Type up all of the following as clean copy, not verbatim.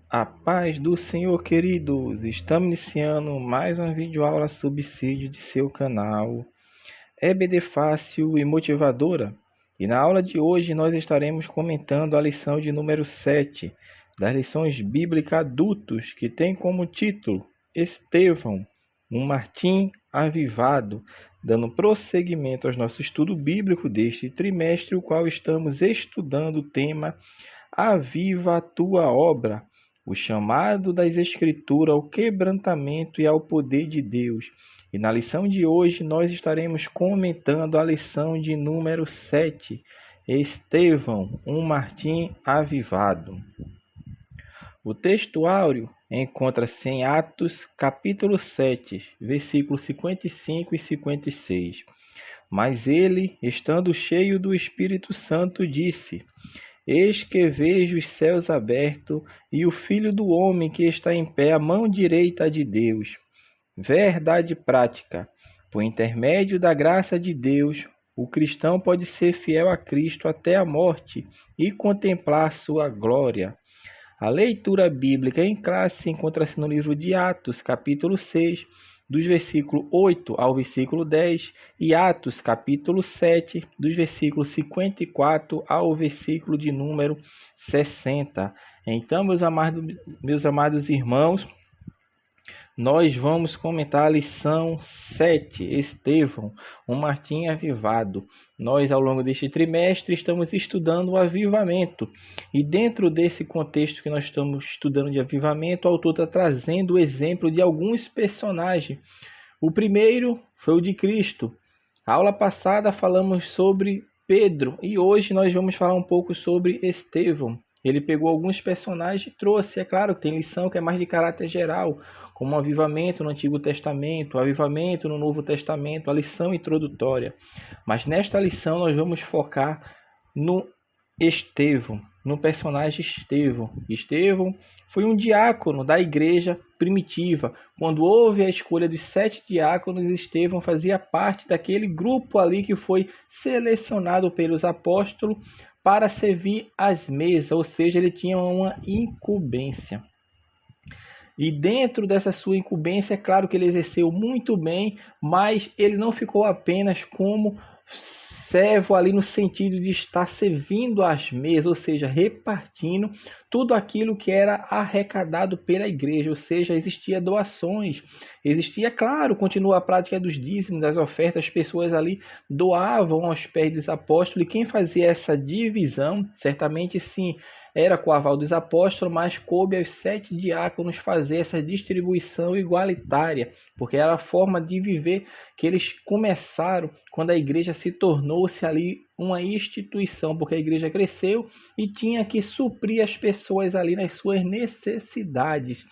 A paz do Senhor, queridos! Estamos iniciando mais uma videoaula subsídio de seu canal EBD Fácil e Motivadora. E na aula de hoje nós estaremos comentando a lição de número 7 das lições bíblicas adultos, que tem como título Estevão, um Martim avivado, dando prosseguimento ao nosso estudo bíblico deste trimestre, o qual estamos estudando o tema Aviva a tua obra, o chamado das Escrituras ao quebrantamento e ao poder de Deus. E na lição de hoje nós estaremos comentando a lição de número 7, Estevão, um Martim avivado. O texto áureo encontra-se em Atos, capítulo 7, versículos 55 e 56. Mas ele, estando cheio do Espírito Santo, disse: Eis que vejo os céus abertos e o Filho do Homem que está em pé à mão direita de Deus. Verdade prática. Por intermédio da graça de Deus, o cristão pode ser fiel a Cristo até a morte e contemplar sua glória. A leitura bíblica em classe encontra-se no livro de Atos, capítulo 6, dos versículos 8 ao versículo 10, e Atos, capítulo 7, dos versículos 54 ao versículo de número 60. Então, meus amados irmãos, nós vamos comentar a lição 7, Estevão, um Martim avivado. Nós, ao longo deste trimestre, estamos estudando o avivamento. E dentro desse contexto que nós estamos estudando de avivamento, o autor está trazendo o exemplo de alguns personagens. O primeiro foi o de Cristo. A aula passada falamos sobre Pedro e hoje nós vamos falar um pouco sobre Estevão. Ele pegou alguns personagens e trouxe. É claro que tem lição que é mais de caráter geral, como o avivamento no Antigo Testamento, o avivamento no Novo Testamento, a lição introdutória. Mas nesta lição nós vamos focar no Estevão, no personagem Estevão. Estevão foi um diácono da igreja primitiva. Quando houve a escolha dos 7 diáconos, Estevão fazia parte daquele grupo ali que foi selecionado pelos apóstolos para servir às mesas, ou seja, ele tinha uma incumbência. E dentro dessa sua incumbência, é claro que ele exerceu muito bem, mas ele não ficou apenas como servo ali no sentido de estar servindo às mesas, ou seja, repartindo tudo aquilo que era arrecadado pela igreja, ou seja, existia doações, existia, claro, continua a prática dos dízimos, das ofertas, as pessoas ali doavam aos pés dos apóstolos, e quem fazia essa divisão, certamente sim, era com o aval dos apóstolos, mas coube aos 7 diáconos fazer essa distribuição igualitária, porque era a forma de viver que eles começaram quando a igreja se tornou-se ali uma instituição, porque a igreja cresceu e tinha que suprir as pessoas ali nas suas necessidades.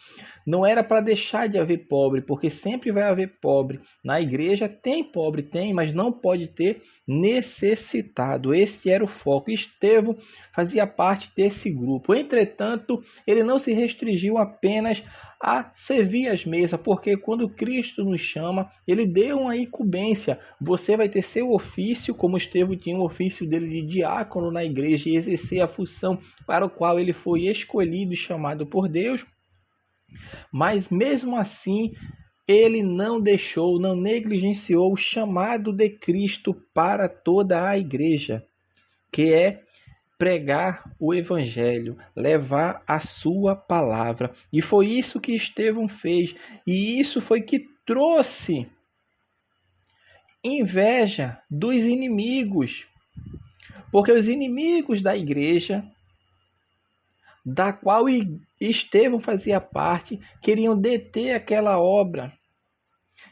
Não era para deixar de haver pobre, porque sempre vai haver pobre. Na igreja tem pobre, tem, mas não pode ter necessitado. Este era o foco. Estevão fazia parte desse grupo. Entretanto, ele não se restringiu apenas a servir as mesas, porque quando Cristo nos chama, ele deu uma incumbência. Você vai ter seu ofício, como Estevão tinha o ofício dele de diácono na igreja e exercer a função para o qual ele foi escolhido e chamado por Deus. Mas mesmo assim, ele não deixou, não negligenciou o chamado de Cristo para toda a igreja, que é pregar o evangelho, levar a sua palavra. E foi isso que Estevão fez. E isso foi que trouxe inveja dos inimigos. Porque os inimigos da igreja, da qual Estevão fazia parte, queriam deter aquela obra,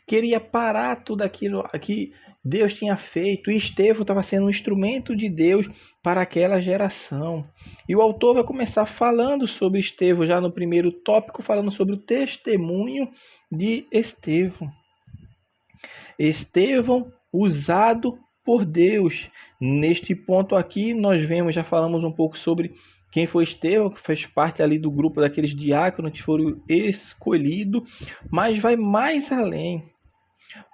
queria parar tudo aquilo que Deus tinha feito, e Estevão estava sendo um instrumento de Deus para aquela geração. E o autor vai começar falando sobre Estevão, já no primeiro tópico, falando sobre o testemunho de Estevão. Estevão usado por Deus. Neste ponto aqui, nós vemos, já falamos um pouco sobre quem foi Estevão, que fez parte ali do grupo daqueles diáconos que foram escolhidos, mas vai mais além,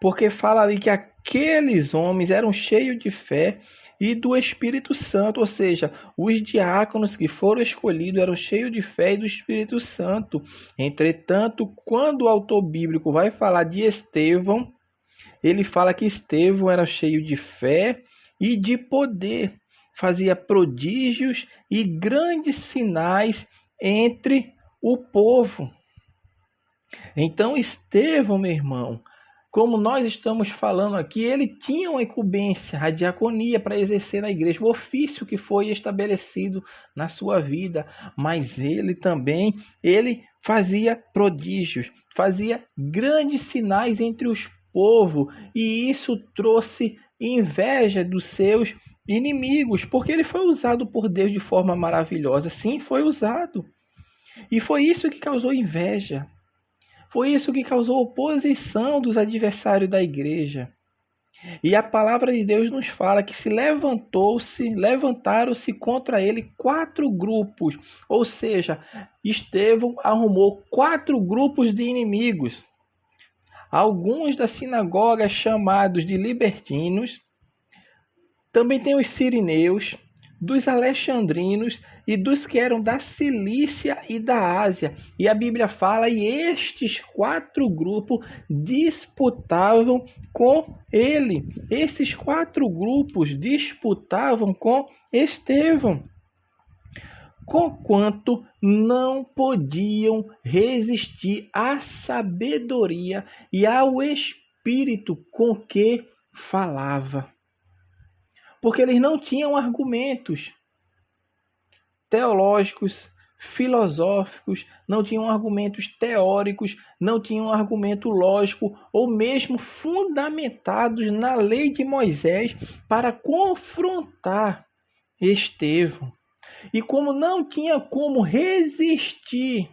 porque fala ali que aqueles homens eram cheios de fé e do Espírito Santo, ou seja, os diáconos que foram escolhidos eram cheios de fé e do Espírito Santo. Entretanto, quando o autor bíblico vai falar de Estevão, ele fala que Estevão era cheio de fé e de poder, fazia prodígios e grandes sinais entre o povo. Então, Estevão, meu irmão, como nós estamos falando aqui, ele tinha uma incumbência, a diaconia para exercer na igreja, o ofício que foi estabelecido na sua vida, mas ele também, ele fazia prodígios, fazia grandes sinais entre os povos, e isso trouxe inveja dos seus inimigos, porque ele foi usado por Deus de forma maravilhosa. Sim, foi usado. E foi isso que causou inveja. Foi isso que causou oposição dos adversários da igreja. E a palavra de Deus nos fala que levantaram-se contra ele 4 grupos. Ou seja, Estevão arrumou 4 grupos de inimigos. Alguns da sinagoga chamados de libertinos. Também tem os sirineus, dos alexandrinos e dos que eram da Cilícia e da Ásia. E a Bíblia fala, e estes 4 grupos disputavam com ele. Esses 4 grupos disputavam com Estevão, conquanto não podiam resistir à sabedoria e ao espírito com que falava. Porque eles não tinham argumentos teológicos, filosóficos, não tinham argumentos teóricos, não tinham argumento lógico ou mesmo fundamentados na lei de Moisés para confrontar Estevão. E como não tinha como resistir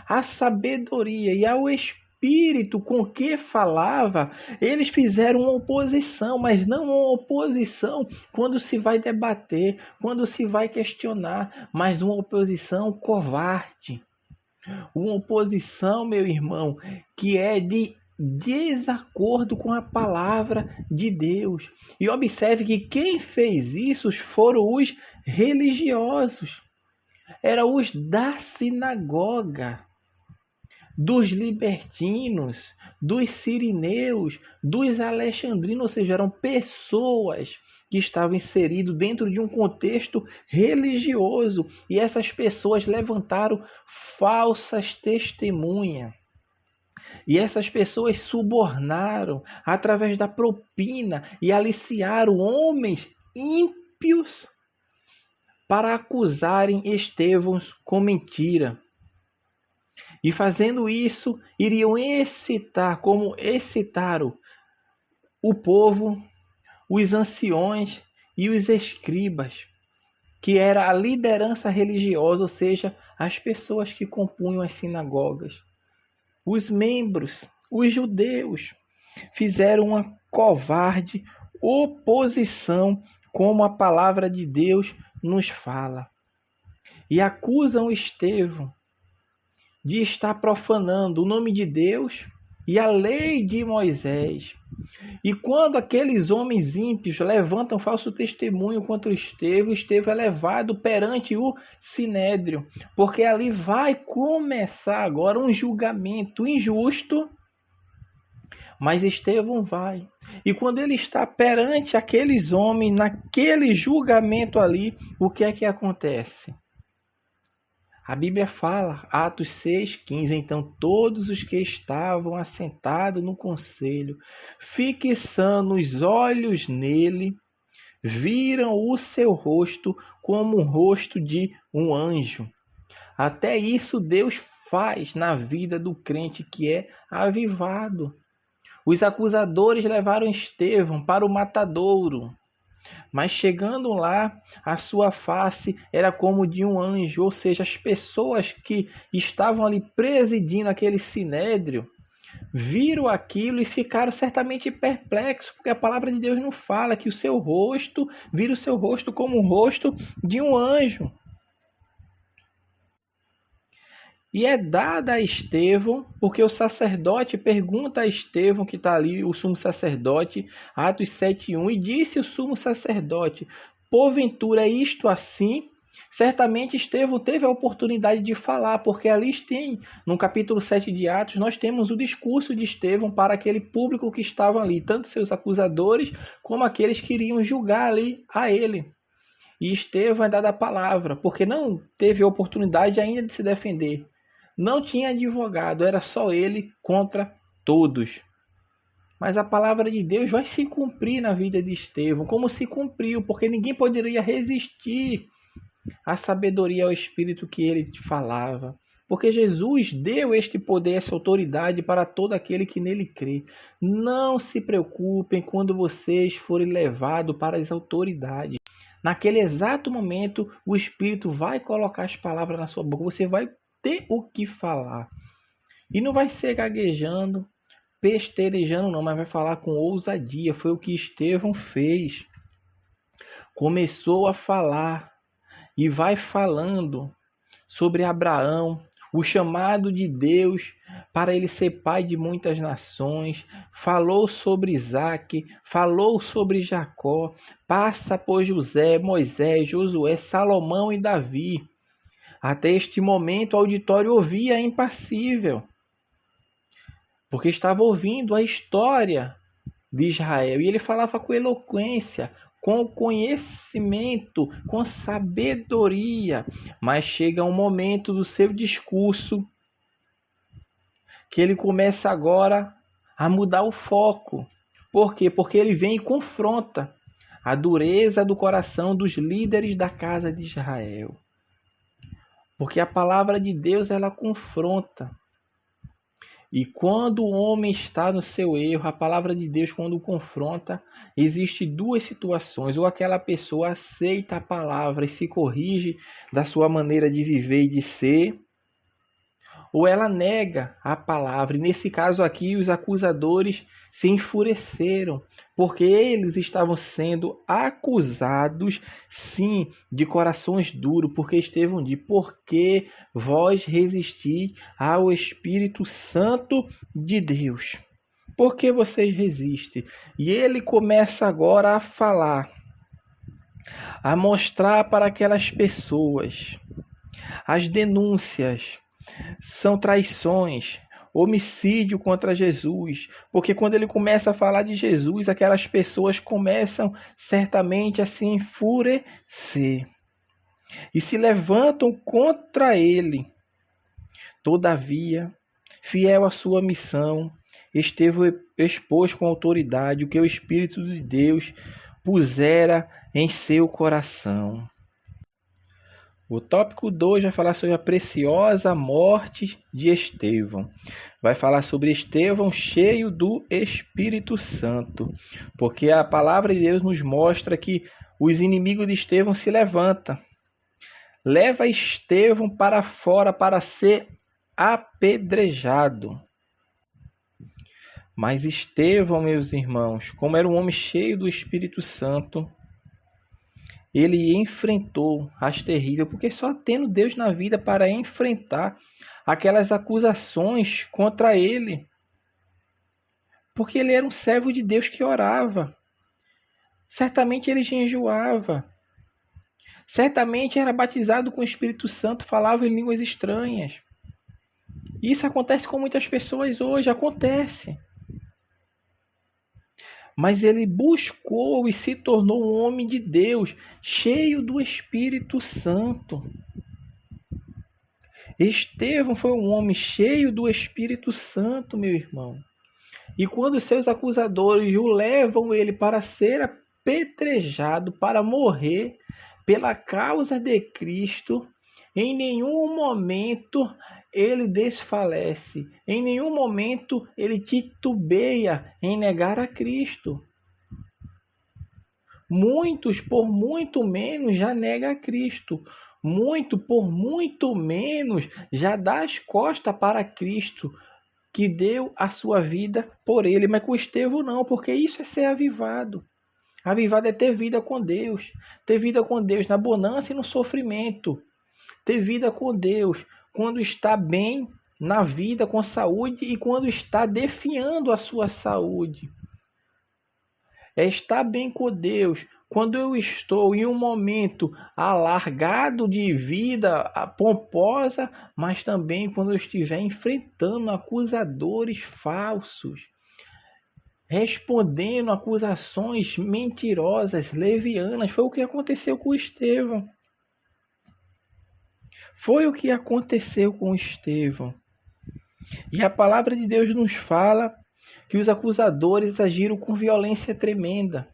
à sabedoria e ao espírito com que falava, eles fizeram uma oposição, mas não uma oposição quando se vai debater, quando se vai questionar, mas uma oposição covarde. Uma oposição, meu irmão, que é de desacordo com a palavra de Deus. E observe que quem fez isso foram os religiosos. Eram os da sinagoga, dos libertinos, dos sirineus, dos alexandrinos, ou seja, eram pessoas que estavam inseridas dentro de um contexto religioso. E essas pessoas levantaram falsas testemunhas. E essas pessoas subornaram através da propina e aliciaram homens ímpios para acusarem Estevão com mentira. E fazendo isso, iriam excitar, como excitaram o povo, os anciões e os escribas, que era a liderança religiosa, ou seja, as pessoas que compunham as sinagogas. Os membros, os judeus, fizeram uma covarde oposição, como a palavra de Deus nos fala, e acusam Estevão de estar profanando o nome de Deus e a lei de Moisés. E quando aqueles homens ímpios levantam falso testemunho contra Estevão, Estevão é levado perante o sinédrio, porque ali vai começar agora um julgamento injusto, mas Estevão vai. E quando ele está perante aqueles homens, naquele julgamento ali, o que é que acontece? A Bíblia fala, Atos 6,15, então todos os que estavam assentados no conselho, fixando os olhos nele, viram o seu rosto como um rosto de um anjo. Até isso Deus faz na vida do crente que é avivado. Os acusadores levaram Estevão para o matadouro, mas chegando lá, a sua face era como de um anjo, ou seja, as pessoas que estavam ali presidindo aquele sinédrio, viram aquilo e ficaram certamente perplexos, porque a palavra de Deus não fala que o seu rosto, vira o seu rosto como o rosto de um anjo. E é dada a Estevão, porque o sacerdote pergunta a Estevão, que está ali, o sumo sacerdote, Atos 7,1, e disse o sumo sacerdote: porventura é isto assim? Certamente Estevão teve a oportunidade de falar, porque ali tem, no capítulo 7 de Atos, nós temos o discurso de Estevão para aquele público que estava ali, tanto seus acusadores, como aqueles que iriam julgar ali a ele. E Estevão é dado a palavra, porque não teve a oportunidade ainda de se defender. Não tinha advogado, era só ele contra todos. Mas a palavra de Deus vai se cumprir na vida de Estevão, como se cumpriu, porque ninguém poderia resistir à sabedoria, ao Espírito que ele falava. Porque Jesus deu este poder, essa autoridade para todo aquele que nele crê. Não se preocupem quando vocês forem levados para as autoridades. Naquele exato momento, o Espírito vai colocar as palavras na sua boca. Você vai ter o que falar. E não vai ser gaguejando, pesterejando não, mas vai falar com ousadia. Foi o que Estevão fez. Começou a falar e vai falando sobre Abraão, o chamado de Deus para ele ser pai de muitas nações. Falou sobre Isaac, falou sobre Jacó, passa por José, Moisés, Josué, Salomão e Davi. Até este momento o auditório ouvia impassível, porque estava ouvindo a história de Israel. E ele falava com eloquência, com conhecimento, com sabedoria. Mas chega um momento do seu discurso que ele começa agora a mudar o foco. Por quê? Porque ele vem e confronta a dureza do coração dos líderes da casa de Israel. Porque a palavra de Deus, ela confronta. E quando o homem está no seu erro, a palavra de Deus, quando o confronta, existe duas situações. Ou aquela pessoa aceita a palavra e se corrige da sua maneira de viver e de ser, ou ela nega a palavra. E nesse caso aqui, os acusadores se enfureceram, porque eles estavam sendo acusados, sim, de corações duros, porque Estevão diz: porque vós resistis ao Espírito Santo de Deus. Por que vocês resistem? E ele começa agora a falar, a mostrar para aquelas pessoas as denúncias, são traições, homicídio contra Jesus, porque quando ele começa a falar de Jesus, aquelas pessoas começam certamente a se enfurecer e se levantam contra ele. Todavia, fiel à sua missão, Estevão expôs com autoridade o que o Espírito de Deus pusera em seu coração. O tópico 2 vai falar sobre a preciosa morte de Estevão. Vai falar sobre Estevão cheio do Espírito Santo. Porque a palavra de Deus nos mostra que os inimigos de Estevão se levantam. Leva Estevão para fora para ser apedrejado. Mas Estevão, meus irmãos, como era um homem cheio do Espírito Santo, ele enfrentou as terríveis, porque só tendo Deus na vida para enfrentar aquelas acusações contra ele. Porque ele era um servo de Deus que orava. Certamente ele jejuava. Certamente era batizado com o Espírito Santo, falava em línguas estranhas. Isso acontece com muitas pessoas hoje, acontece. Mas ele buscou e se tornou um homem de Deus, cheio do Espírito Santo. Estevão foi um homem cheio do Espírito Santo, meu irmão. E quando seus acusadores o levam ele para ser apedrejado, para morrer pela causa de Cristo, em nenhum momento ele desfalece, em nenhum momento ele titubeia em negar a Cristo. Muitos, por muito menos, já negam a Cristo. Muito, por muito menos, já dá as costas para Cristo, que deu a sua vida por ele. Mas com Estevão não, porque isso é ser avivado. Avivado é ter vida com Deus. Ter vida com Deus na bonança e no sofrimento. Ter vida com Deus quando está bem na vida, com saúde, e quando está definhando a sua saúde. É estar bem com Deus quando eu estou em um momento alargado de vida pomposa, mas também quando eu estiver enfrentando acusadores falsos, respondendo acusações mentirosas, levianas. Foi o que aconteceu com Estevão. Foi o que aconteceu com Estevão. E a palavra de Deus nos fala que os acusadores agiram com violência tremenda.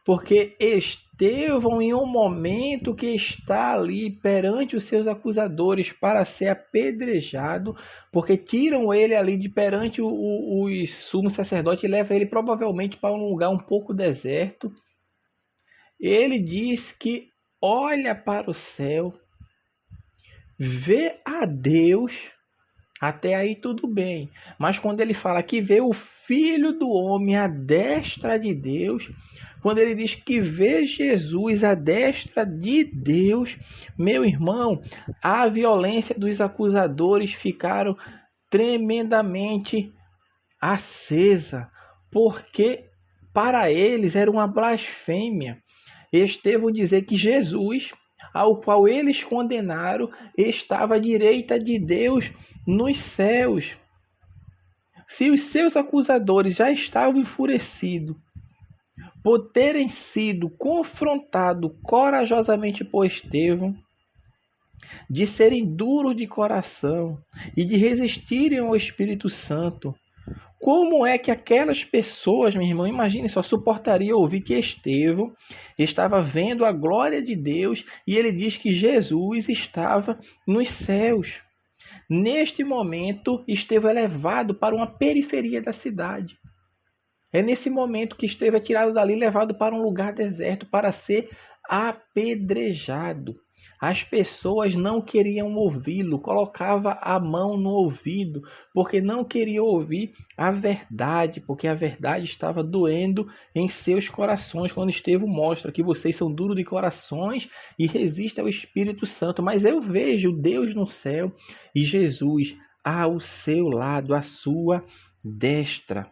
Porque Estevão, em um momento que está ali perante os seus acusadores para ser apedrejado, porque tiram ele ali de perante os sumos sacerdotes e levam ele provavelmente para um lugar um pouco deserto, ele diz que olha para o céu, vê a Deus. Até aí tudo bem, mas quando ele fala que vê o Filho do Homem à destra de Deus, quando ele diz que vê Jesus à destra de Deus, meu irmão, a violência dos acusadores ficaram tremendamente acesa, porque para eles era uma blasfêmia Estevão dizer que Jesus, ao qual eles condenaram, estava à direita de Deus nos céus. Se os seus acusadores já estavam enfurecidos por terem sido confrontados corajosamente por Estevão, de serem duros de coração e de resistirem ao Espírito Santo, como é que aquelas pessoas, meu irmão, imagine só, suportariam ouvir que Estevão estava vendo a glória de Deus e ele diz que Jesus estava nos céus. Neste momento, Estevão é levado para uma periferia da cidade. É nesse momento que Estevão é tirado dali e levado para um lugar deserto para ser apedrejado. As pessoas não queriam ouvi-lo, colocava a mão no ouvido, porque não queriam ouvir a verdade, porque a verdade estava doendo em seus corações, quando Estevão mostra que vocês são duros de corações e resistem ao Espírito Santo. Mas eu vejo Deus no céu e Jesus ao seu lado, à sua destra.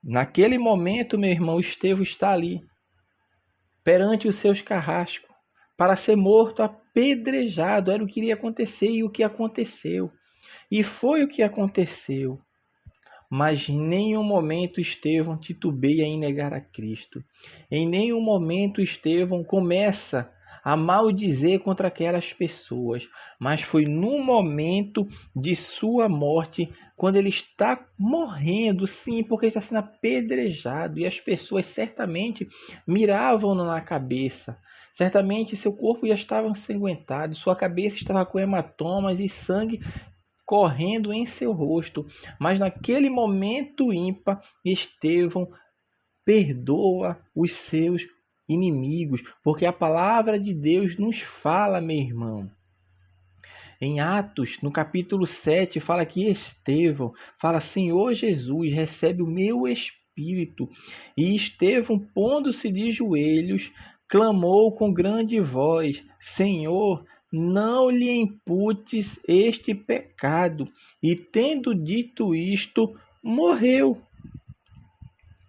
Naquele momento, meu irmão, Estevão está ali, perante os seus carrascos, para ser morto, apedrejado. Era o que iria acontecer e o que aconteceu. E foi o que aconteceu. Mas em nenhum momento Estevão titubeia em negar a Cristo. Em nenhum momento Estevão começa a maldizer contra aquelas pessoas. Mas foi no momento de sua morte, quando ele está morrendo, sim, porque está sendo apedrejado. E as pessoas certamente miravam-no na cabeça. Certamente seu corpo já estava ensanguentado, sua cabeça estava com hematomas e sangue correndo em seu rosto. Mas naquele momento ímpar, Estevão perdoa os seus inimigos, porque a palavra de Deus nos fala, meu irmão. Em Atos, no capítulo 7, fala que Estevão fala: Senhor Jesus, recebe o meu espírito. E Estevão, pondo-se de joelhos, clamou com grande voz: Senhor, não lhe imputes este pecado. E tendo dito isto, morreu.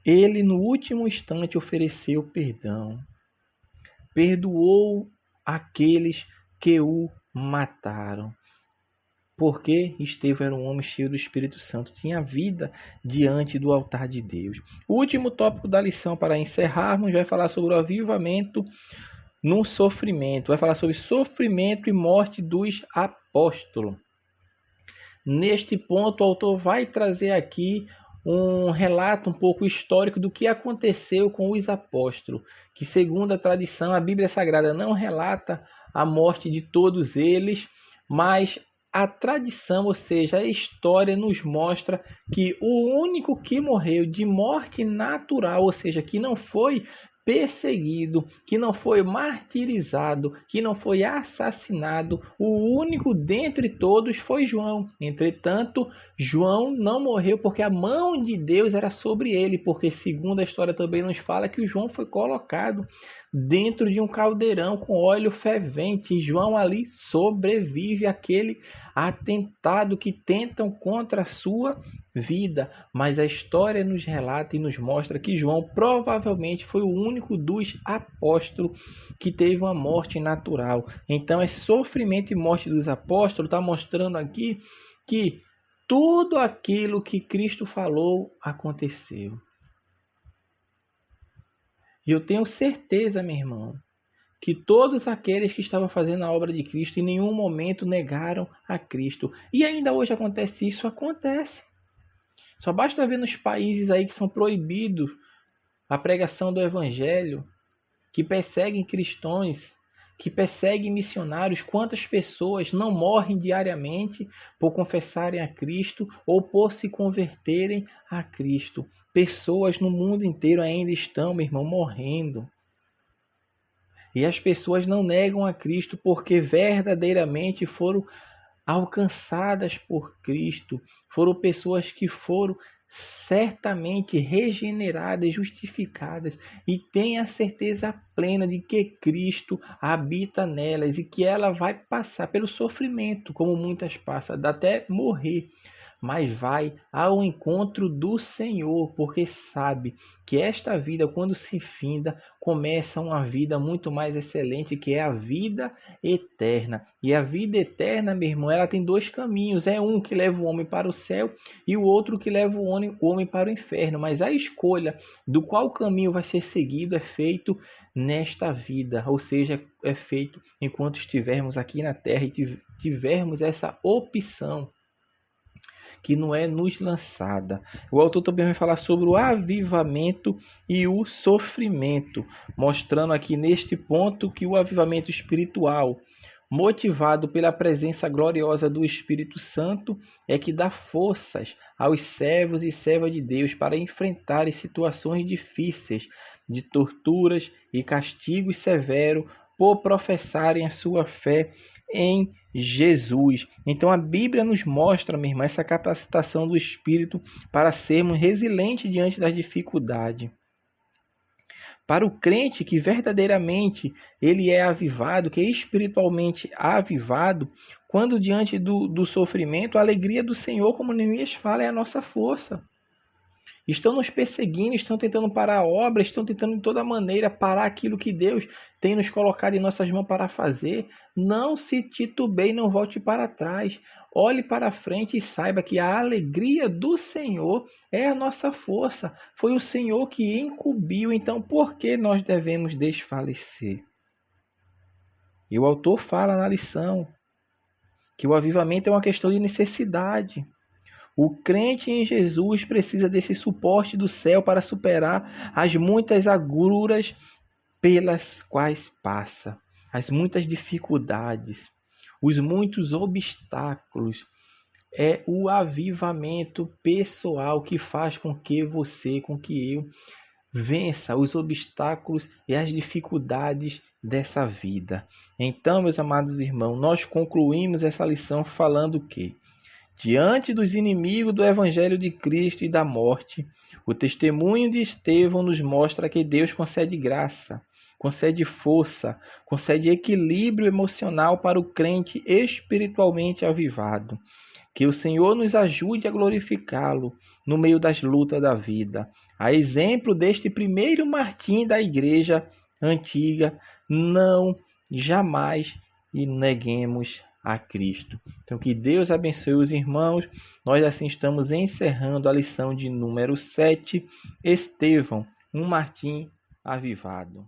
Ele, no último instante, ofereceu perdão. Perdoou aqueles que o mataram. Porque Estevão era um homem cheio do Espírito Santo, tinha vida diante do altar de Deus. O último tópico da lição, para encerrarmos, vai falar sobre o avivamento no sofrimento. Vai falar sobre sofrimento e morte dos apóstolos. Neste ponto, o autor vai trazer aqui um relato um pouco histórico do que aconteceu com os apóstolos, que segundo a tradição, a Bíblia Sagrada não relata a morte de todos eles, mas a tradição, ou seja, a história nos mostra que o único que morreu de morte natural, ou seja, que não foi perseguido, que não foi martirizado, que não foi assassinado, o único dentre todos foi João. Entretanto, João não morreu porque a mão de Deus era sobre ele, porque segundo a história também nos fala que o João foi colocado dentro de um caldeirão com óleo fervente, e João ali sobrevive àquele atentado que tentam contra a sua vida, mas a história nos relata e nos mostra que João provavelmente foi o único dos apóstolos que teve uma morte natural. Então, esse sofrimento e morte dos apóstolos está mostrando aqui que tudo aquilo que Cristo falou aconteceu. E eu tenho certeza, meu irmão, que todos aqueles que estavam fazendo a obra de Cristo em nenhum momento negaram a Cristo. E ainda hoje acontece isso, acontece. Só basta ver nos países aí que são proibidos a pregação do evangelho, que perseguem cristãos, que perseguem missionários, quantas pessoas não morrem diariamente por confessarem a Cristo ou por se converterem a Cristo. Pessoas no mundo inteiro ainda estão, meu irmão, morrendo. E as pessoas não negam a Cristo porque verdadeiramente foram alcançadas por Cristo. Foram pessoas que foram certamente regeneradas, justificadas e têm a certeza plena de que Cristo habita nelas e que ela vai passar pelo sofrimento, como muitas passam, até morrer, mas vai ao encontro do Senhor, porque sabe que esta vida, quando se finda, começa uma vida muito mais excelente, que é a vida eterna. E a vida eterna, meu irmão, ela tem dois caminhos. É um que leva o homem para o céu e o outro que leva o homem para o inferno. Mas a escolha do qual caminho vai ser seguido é feito nesta vida, ou seja, é feito enquanto estivermos aqui na terra e tivermos essa opção que não é nos lançada. O autor também vai falar sobre o avivamento e o sofrimento, mostrando aqui neste ponto que o avivamento espiritual, motivado pela presença gloriosa do Espírito Santo, é que dá forças aos servos e servas de Deus para enfrentarem situações difíceis, de torturas e castigos severos por professarem a sua fé em Jesus. Então a Bíblia nos mostra, minha irmã, essa capacitação do Espírito para sermos resilientes diante das dificuldades. Para o crente que verdadeiramente ele é avivado, que é espiritualmente avivado, quando diante do sofrimento, a alegria do Senhor, como Neemias fala, é a nossa força. Estão nos perseguindo, estão tentando parar a obra, estão tentando de toda maneira parar aquilo que Deus tem nos colocado em nossas mãos para fazer. Não se titubeie, não volte para trás. Olhe para frente e saiba que a alegria do Senhor é a nossa força. Foi o Senhor que incumbiu, então por que nós devemos desfalecer? E o autor fala na lição que o avivamento é uma questão de necessidade. O crente em Jesus precisa desse suporte do céu para superar as muitas agruras pelas quais passa, as muitas dificuldades, os muitos obstáculos. É o avivamento pessoal que faz com que você, com que eu, vença os obstáculos e as dificuldades dessa vida. Então, meus amados irmãos, nós concluímos essa lição falando que diante dos inimigos do Evangelho de Cristo e da morte, o testemunho de Estevão nos mostra que Deus concede graça, concede força, concede equilíbrio emocional para o crente espiritualmente avivado. Que o Senhor nos ajude a glorificá-lo no meio das lutas da vida. A exemplo deste primeiro martim da igreja antiga, não jamais neguemos a Cristo. Então que Deus abençoe os irmãos. Nós assim estamos encerrando a lição de número 7, Estevão, um martim avivado.